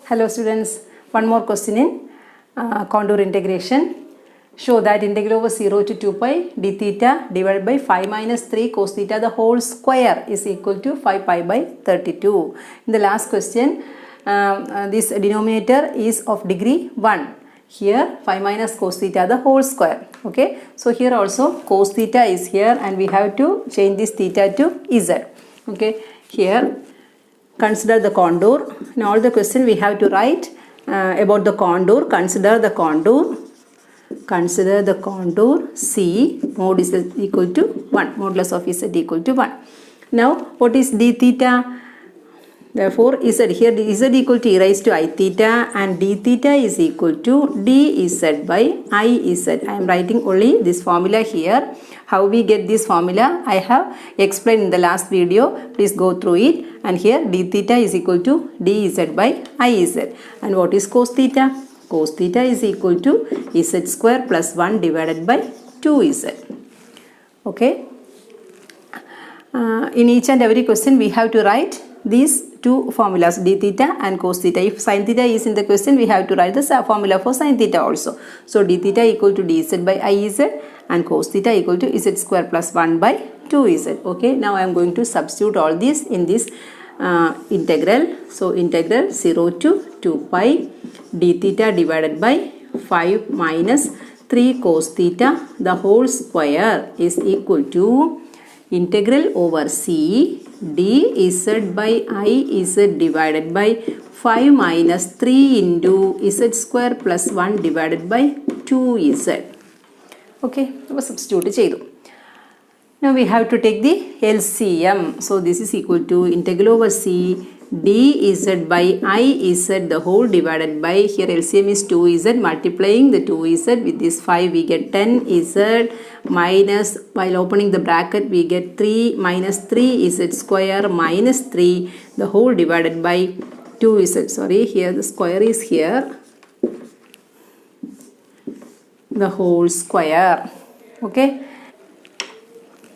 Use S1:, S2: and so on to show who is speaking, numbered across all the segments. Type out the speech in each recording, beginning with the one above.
S1: Hello students, one more question in contour integration. Show that integral over 0 to 2 pi d theta divided by 5 minus 3 cos theta the whole square is equal to 5 pi by 32. In the last question, this denominator is of degree 1. Here 5 minus cos theta the whole square. Okay, so here also cos theta is here and we have to change this theta to z. Okay, here consider the contour. In all the question we have to write about the contour. Consider the contour C mod is equal to 1. Modulus of z equal to 1. Now what is d theta? Therefore z here z equal to e raised to I theta and d theta is equal to dz by iz. I am writing only this formula here. How we get this formula I have explained in the last video. Please go through it. And here d theta is equal to dz by iz. And what is cos theta? Cos theta is equal to z square plus 1 divided by 2z. Okay. In each and every question we have to write these two formulas, d theta and cos theta. If sin theta is in the question, we have to write the formula for sin theta also. So d theta equal to dz by iz and cos theta equal to z square plus 1 by 2z. Okay, now I am going to substitute all this in this integral. So integral 0 to 2 pi d theta divided by 5 minus 3 cos theta the whole square is equal to integral over c dz by iz divided by 5 minus 3 into z square plus 1 divided by 2z. Okay, substitute. Now we have to take the LCM. So this is equal to integral over c dz by iz the whole divided by, here LCM is 2z, multiplying the 2z with this 5 we get 10z minus, while opening the bracket we get 3 minus 3z square minus 3 the whole divided by 2z. Sorry, here the square is here, the whole square. Okay,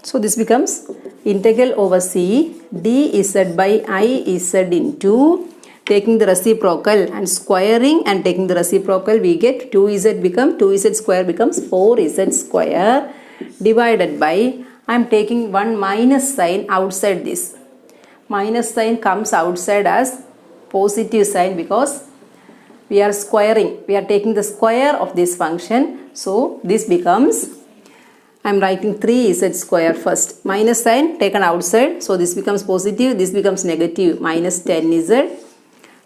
S1: so this becomes integral over c dz by iz into, taking the reciprocal and squaring and taking the reciprocal we get 2z become 2z square becomes 4z square divided by, I am taking one minus sign outside this. Minus sign comes outside as positive sign because we are squaring. We are taking the square of this function. So this becomes, I am writing 3z square first. Minus sign taken outside. So this becomes positive. This becomes negative. Minus 10z.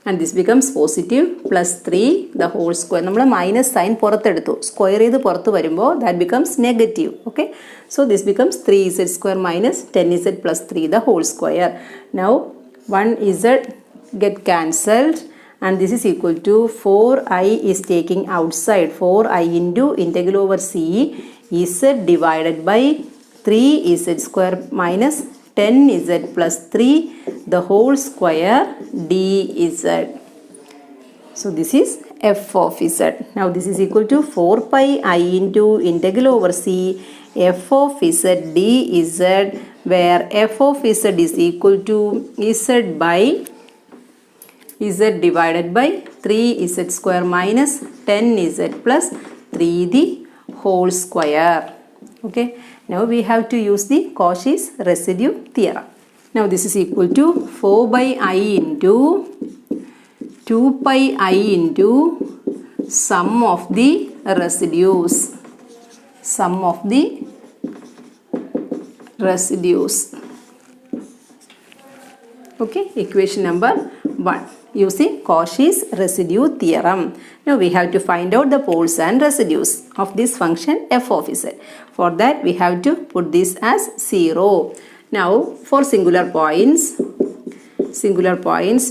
S1: And this becomes positive plus 3 the whole square. Nammal minus sign purateduthu. Square idu purathu varumbo that becomes negative. Okay. So this becomes 3z square minus 10z plus 3 the whole square. Now 1z get cancelled. And this is equal to 4i is taking outside. 4i into integral over c z divided by 3z square minus 10z plus 3 the whole square dz. So this is f of z. Now this is equal to 4 pi I into integral over c f of z dz, where f of z is equal to z by z divided by 3z square minus 10z plus 3 the whole square. Okay, now we have to use the Cauchy's residue theorem. Now this is equal to 4 by I into 2 pi I into sum of the residues. Sum of the residues. Okay, equation number 1 using Cauchy's residue theorem. Now we have to find out the poles and residues of this function f of z. For that we have to put this as 0. Now for singular points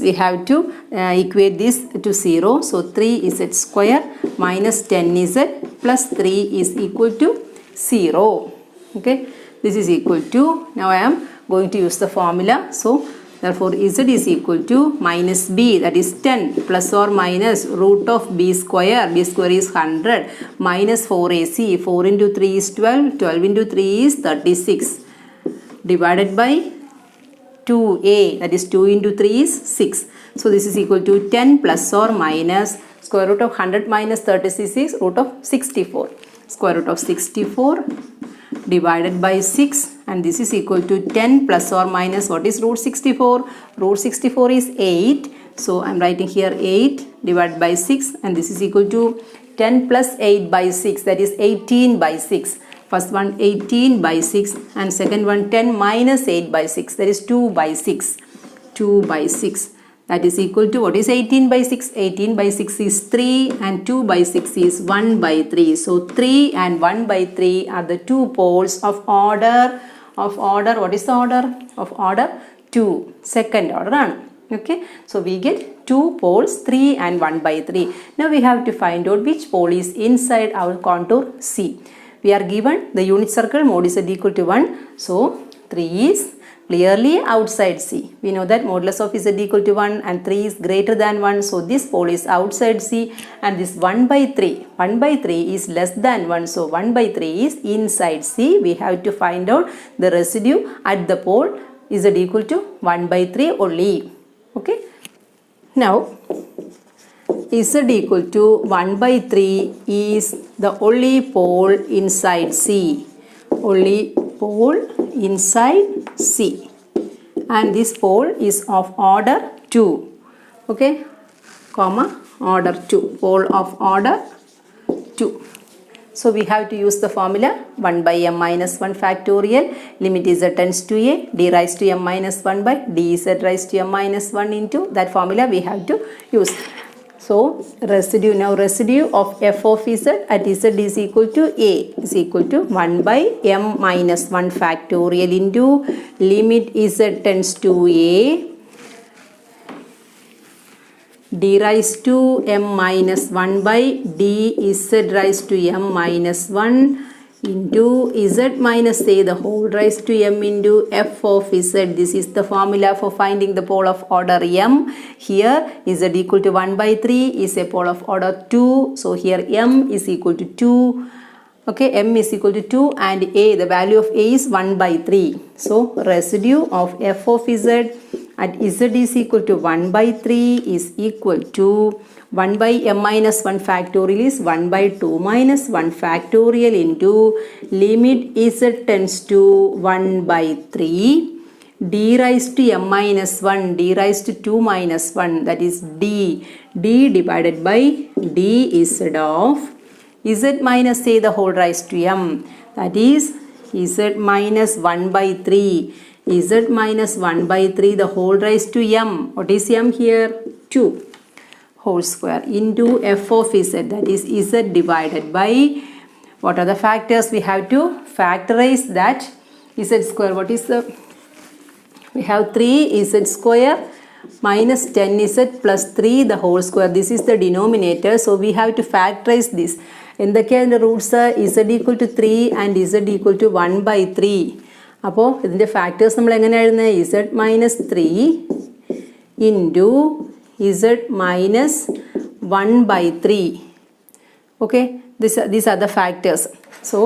S1: we have to equate this to 0. So 3z square minus 10z plus 3 is equal to 0. Okay, this is equal to, now I am going to use the formula. So therefore z is equal to minus b, that is 10, plus or minus root of b square is 100, minus 4ac, 4 into 3 is 12, 12 into 3 is 36, divided by 2a, that is 2 into 3 is 6. So this is equal to 10 plus or minus square root of 100 minus 36 is root of 64. Square root of 64 divided by 6, and this is equal to 10 plus or minus what is root 64? Root 64 is 8. So I am writing here 8 divided by 6, and this is equal to 10 plus 8 by 6, that is 18 by 6. First one 18 by 6 and second one 10 minus 8 by 6, that is 2 by 6. 2 by 6, that is equal to what is 18 by 6? 18 by 6 is 3 and 2 by 6 is 1 by 3. So 3 and 1 by 3 are the two poles of order, what is the order? Of order 2, second order. Okay, so we get two poles 3 and 1 by 3. Now we have to find out which pole is inside our contour C. We are given the unit circle mod z equal to 1. So 3 is clearly outside C. We know that modulus of z equal to 1 and 3 is greater than 1. So this pole is outside C, and this 1 by 3 is less than 1. So 1 by 3 is inside C. We have to find out the residue at the pole z equal to 1 by 3 only. Okay. Now z equal to 1 by 3 is the only pole inside C. Only pole inside C, and this pole is of order 2. Okay, comma order 2, pole of order 2. So we have to use the formula 1 by m minus 1 factorial, limit z tends to a, d raised to m minus 1 by dz raised to m minus 1 into that formula we have to use. So residue of f of z at z is equal to a is equal to 1 by m minus 1 factorial into limit z tends to a, d raised to m minus 1 by dz raised to m minus 1 into z minus a the whole raised to m into f of z. This is the formula for finding the pole of order m. Here z equal to 1 by 3 is a pole of order 2. So here m is equal to 2. Okay, m is equal to 2 and a, the value of a is 1 by 3. So residue of f of z at z is equal to 1 by 3 is equal to 1 by m minus 1 factorial is 1 by 2 minus 1 factorial into limit z tends to 1 by 3 d raised to m minus 1, d raised to 2 minus 1, that is d divided by dz of z minus a the whole raised to m, that is z minus 1 by 3, z minus 1 by 3 the whole raised to m. What is m here? 2 whole square into f of z, that is z divided by, what are the factors? We have to factorize that z square. What is the, we have 3z square minus 10z plus 3 the whole square. This is the denominator. So we have to factorize this. In the case the roots are z equal to 3 and z equal to 1 by 3. അപ്പോൾ ഇതിൻ്റെ factors നമ്മൾ എങ്ങനെ എഴുതുന്നത്? z minus 3 into z minus 1 by 3. Okay, these are the factors. So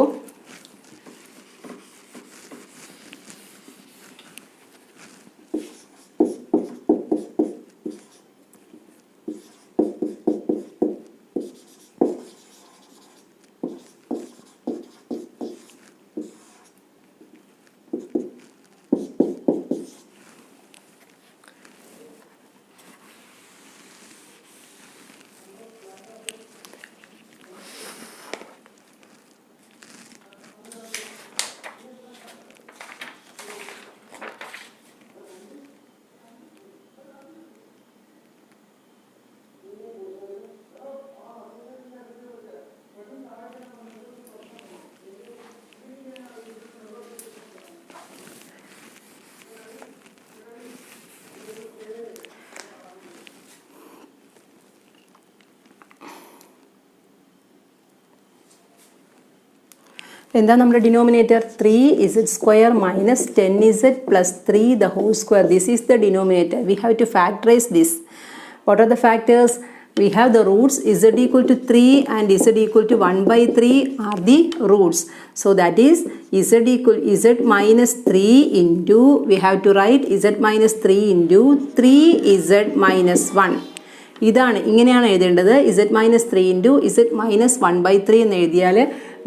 S1: എന്താണ് നമ്മുടെ denominator? 3z square minus 10z plus 3 the whole square. This is the denominator. We have to factorize this. What are the factors? we have the roots z equal to 3 and z equal to 1 by 3 are the roots. So that is z minus 3 into, we have to write z minus 3 into 3z minus 1. ഇതാണ് ഇങ്ങനെയാണ് എഴുതേണ്ടത്. z minus 3 into z minus 1 by 3 എന്ന് എഴുതിയാൽ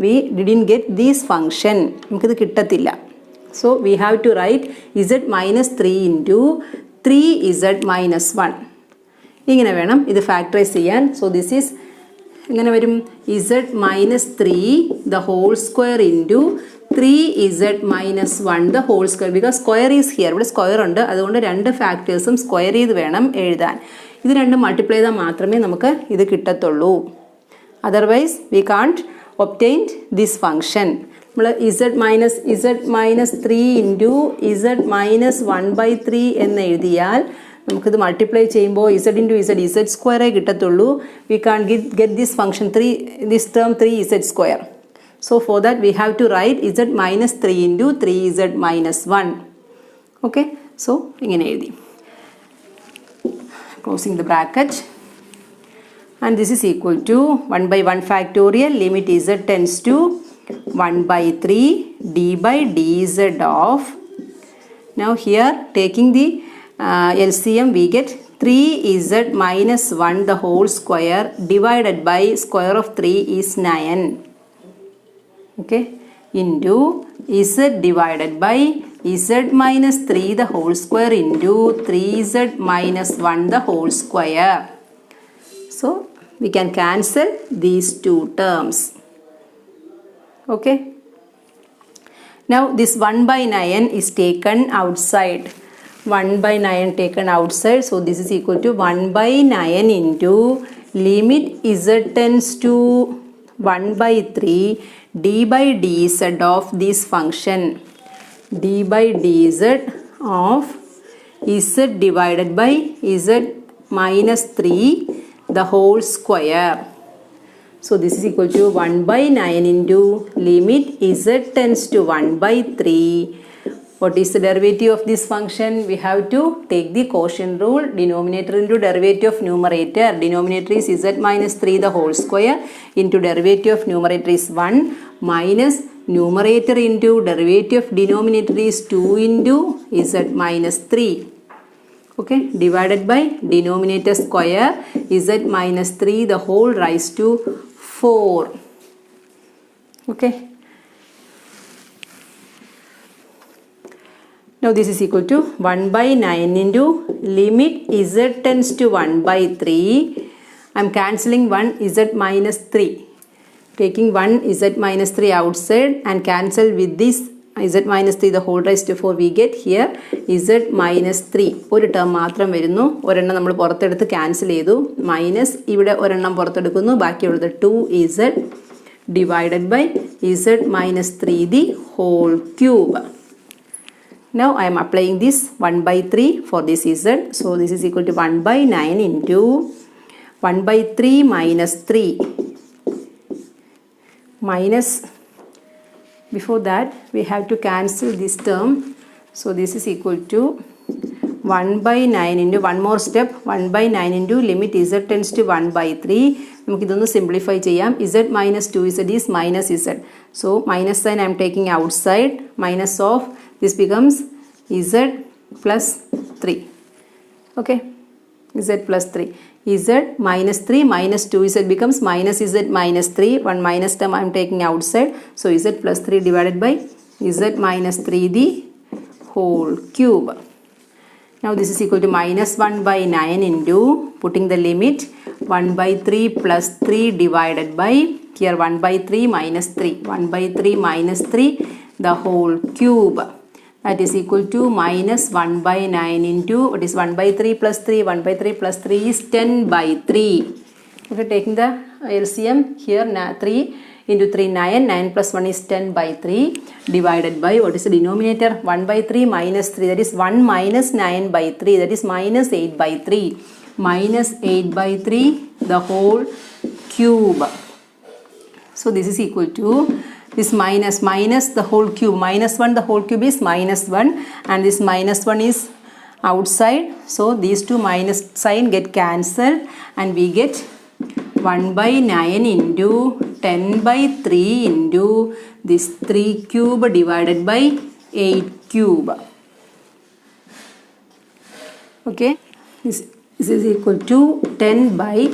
S1: we didn't get this function. നമുക്കിത് കിട്ടത്തില്ല. So we have to write z minus 3 into 3z minus 1. ഇങ്ങനെ വേണം ഇത് ഫാക്ടറൈസ് ചെയ്യാൻ. സോ ദിസ് ഈസ് എങ്ങനെ വരും? z minus 3 the whole square into 3z minus 1 the whole square. Because square is here, ഇവിടെ square ഉണ്ട്, അതുകൊണ്ട് രണ്ട് ഫാക്ടേഴ്സും സ്ക്വയർ ചെയ്ത് വേണം എഴുതാൻ. ഇത് രണ്ടും മൾട്ടിപ്ലൈ ചെയ്താൽ മാത്രമേ നമുക്ക് ഇത് കിട്ടത്തുള്ളൂ. Otherwise we can't obtain this function. നമ്മൾ z minus 3 into z minus 1 by 3 എന്ന് എഴുതിയാൽ നമുക്കിത് മൾട്ടിപ്ലൈ ചെയ്യുമ്പോൾ z ഇൻറ്റു z സ്ക്വയറേ കിട്ടത്തുള്ളൂ. We can get this function this term 3z square. So for that we have to write z minus 3 into 3z minus 1. Okay, so ഇങ്ങനെ എഴുതി. Closing the bracket and this is equal to 1 by 1 factorial limit z tends to 1 by 3 d by dz of, now here taking the LCM we get 3z minus 1 the whole square divided by square of 3 is 9, okay, into z divided by z minus 3 the whole square into 3z minus 1 the whole square. So we can cancel these two terms. Okay. Now this 1 by 9 is taken outside. 1 by 9 taken outside. So this is equal to 1 by 9 into limit z tends to 1 by 3 d by dz of this function. d by dz of z divided by z minus 3 the whole square. So this is equal to 1 by 9 into limit z tends to 1 by 3. What is the derivative of this function? We have to take the quotient rule. Denominator into derivative of numerator. Denominator is z minus 3 the whole square into derivative of numerator is 1 minus numerator into derivative of denominator is 2 into z minus 3. Okay, divided by denominator square z minus 3 the whole raised to 4. Okay, now this is equal to 1 by 9 into limit z tends to 1 by 3. I am cancelling 1 z minus 3, taking 1 z minus 3 outside and cancel with this z minus 3 the whole raised to 4. We get here z minus 3 ഒരു term മാത്രം വരുന്നു, ഒരെണ്ണം നമ്മൾ പുറത്തെടുത്ത് cancel ചെയ്തു, minus ഇവിടെ ഒരെണ്ണം പുറത്തെടുക്കുന്നു, ബാക്കിയുള്ളത് 2z divided by z minus 3 the whole cube. Now I am applying this 1 by 3 for this z. So this is equal to 1 by 9 into 1 by 3 minus 3 minus, before that we have to cancel this term. So this is equal to 1 by 9 into, one more step, 1 by 9 into limit z tends to 1 by 3. നമുക്കിതൊന്ന് simplify ചെയ്യാം. z minus 2z is minus z. So minus sign I am taking outside, minus of this becomes z plus 3. Okay, z plus 3. z minus 3 minus 2z becomes minus z minus 3. One minus term I am taking outside. So z plus 3 divided by z minus 3 the whole cube. Now this is equal to minus 1 by 9 into, putting the limit, 1 by 3 plus 3 divided by, here 1 by 3 minus 3. 1 by 3 minus 3 the whole cube. That is equal to minus 1 by 9 into, what is 1 by 3 plus 3? 1 by 3 plus 3 is 10 by 3. Okay, taking the LCM here, 3 into 3 9, 9 plus 1 is 10 by 3 divided by, what is the denominator? 1 by 3 minus 3, that is 1 minus 9 by 3, that is minus 8 by 3. Minus 8 by 3 the whole cube. So this is equal to this minus the whole cube, minus 1 the whole cube is minus 1, and this minus 1 is outside, so these two minus sign get cancelled and we get 1 by 9 into 10 by 3 into this 3 cube divided by 8 cube. Okay, this is equal to 10 by,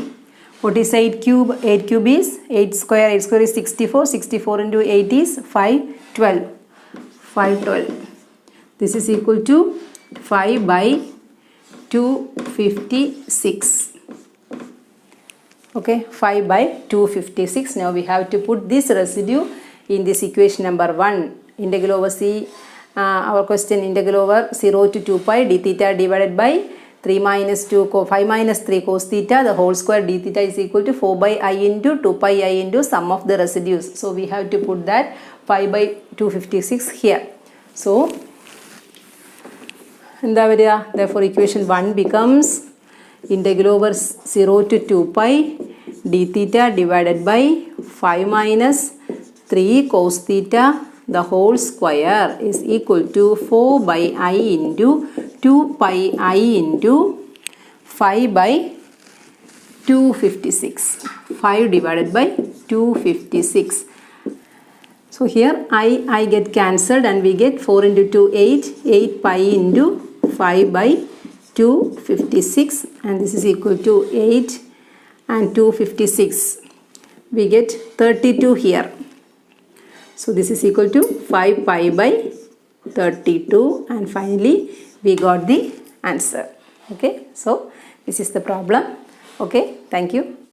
S1: what is 8 cube? 8 cube is 8 square is 64, 64 into 8 is 512. This is equal to 5 by 256. Okay, 5 by 256. Now we have to put this residue in this equation number 1. Integral over c, our question, integral over 0 to 2 pi d theta divided by 3 minus 2 5 minus 3 cos theta the whole square d theta is equal to 4 by I into 2 pi I into sum of the residues. So we have to put that 5 by 256 here. So therefore equation 1 becomes integral over 0 to 2 pi d theta divided by 5 minus 3 cos theta the whole square is equal to 4 by I into 2 pi I into 5 by 256. 5 divided by 256. So here I get cancelled and we get 4 into 2 8, 8 pi into 5 by 256 and this is equal to 8 and 256. We get 32 here. So this is equal to 5 pi by 32 and finally we got the answer. Okay, so this is the problem. Okay, thank you.